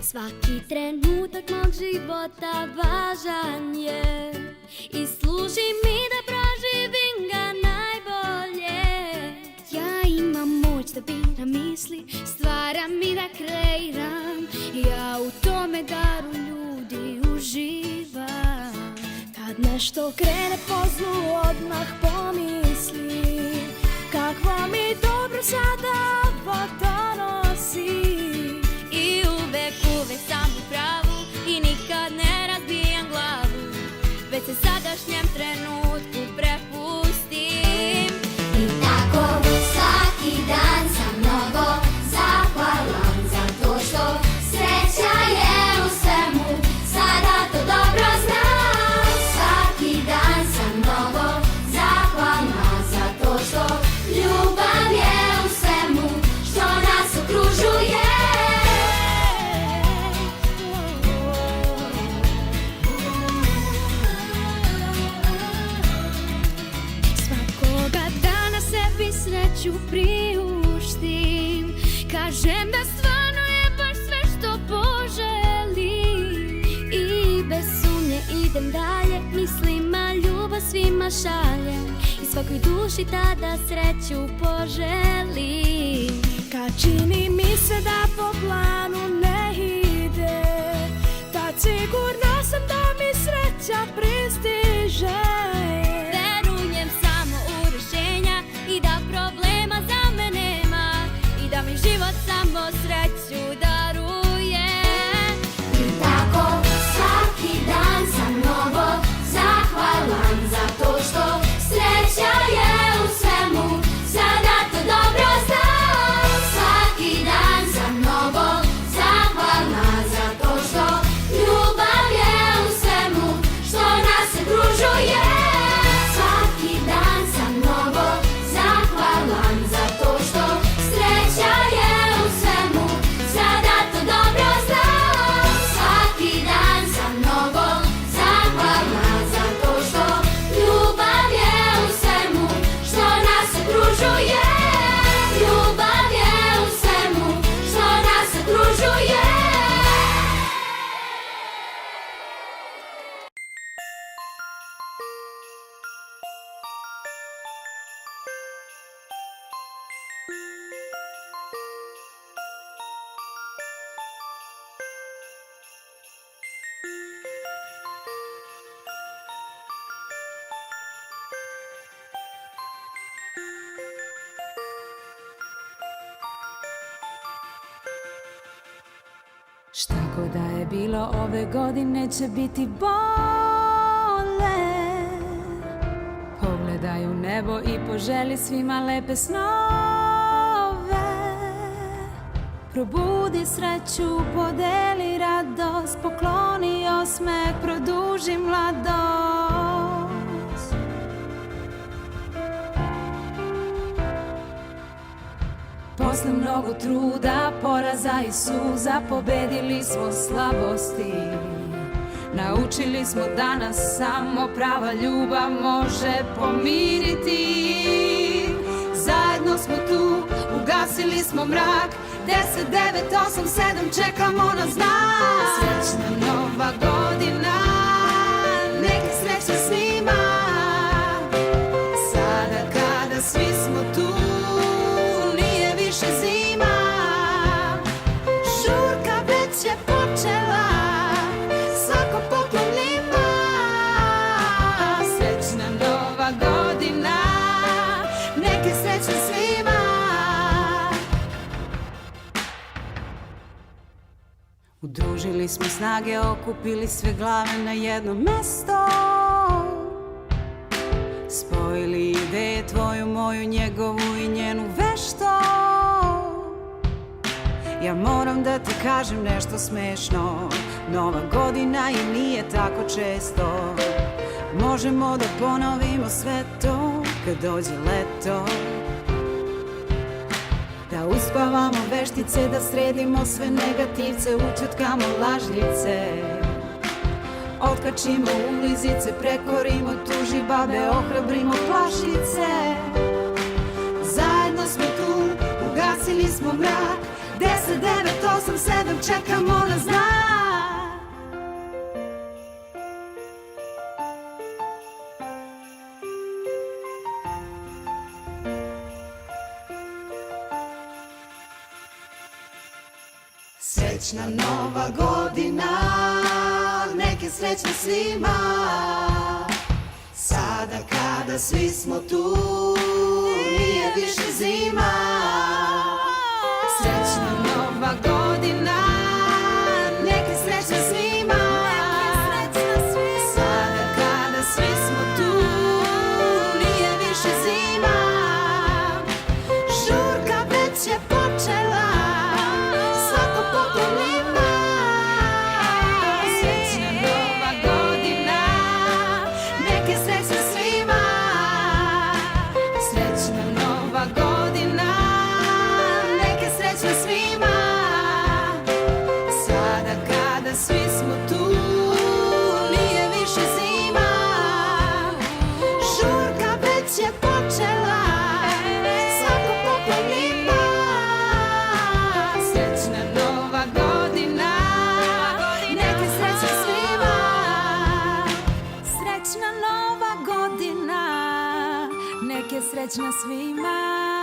Svaki trenutak mog života važan je i služi mi da proživim ga najbolje. Ja imam moć da biram misli, stvaram i da kreiram. Ja u tome daru ljudi uživam. Kad nešto krene po zlu odmah pomislim kakvo mi dobro sada ovo donosi. I uvek sam u pravu i nikad ne razbijam glavu, već se sadašnjem trenutku prepustim. I tako svaki dan sam mnogo zahvalan za to što sreća je u svemu, sada to dobro znam. Svaki dan sam mnogo zahvalna za to što ljubav je u svemu što nas okružuje. Svakoga dana sebi sreću priuštim, kažem da stvarno je baš sve što poželim. I bez sumnje idem dalje, mislima ljubav svima šaljem i svakoj duši tada sreću poželim. Kad čini mi se da po planu ne ide, tad sigurna sam da mi sreća pristiže. Verujem samo u rješenja i da problema za me nema i da mi život samo sreću daruje. I tako svaki dan sam mnogo zahvalan za to što sreća je u svemu, sada to dobro znam. Svaki dan sam mnogo zahvalna za to što ljubav je u svemu što nas okružuje. Svaki dan sam mnogo zahvalan za to što sreća je u svemu, sada to dobro znam. Svaki dan sam mnogo zahvalna za to što ljubav je u svemu što nas okružuje. Ljubav je u svemu što nas okružuje. Šta god da je bilo, ove godine će biti bolje. Pogledaj u nebo i poželi svima lepe snove. Probudi sreću, podeli radost, pokloni osmeh, produži mladost. Posle mnogo truda, poraza i suza, pobedili smo slabosti. Naučili smo da nas samo prava ljubav može pomiriti. Zajedno smo tu, ugasili smo mrak, 10, 9, 8, 7, čekamo na znak. Srećna nova godina, neka sreća svima. Sada kada svi smo tu, nije više zima. Žurka već je počela, svako poklon ima. Srećna nova godina, neka sreća svima. Udružili smo snage, okupili sve glave na jedno mesto. Spojili ideje tvoju, moju, njegovu i njenu vešto. Ja moram da ti kažem nešto smešno, nova godina i nije tako često. Možemo da ponovimo sve to kad dođe leto. Da uspavamo veštice, da sredimo sve negativce, učutkamo lažljivce. Otkačimo ulizice, prekorimo tuži babe, ohrabrimo plašice. Zajedno smo tu, ugasili smo mrak, 10, 9, 8, 7, čekamo na znak. Srećna nova godina, neke srećne svima. Sada kada svi smo tu, nije više zima. Srećna nova godina, neke srećne svima. Sada kada svi smo tu, nije više zima. Žurka već je počela, svako po kolima. Srećna nova godina, neke srećne svima. Srećna nova godina, neke srećne svima. Sada kada svi smo tu, nije više zima. Žurka već je počela, svako po kolima. Srećna nova godina, neke srećne svima. Srećna nova godina, neke srećna svima.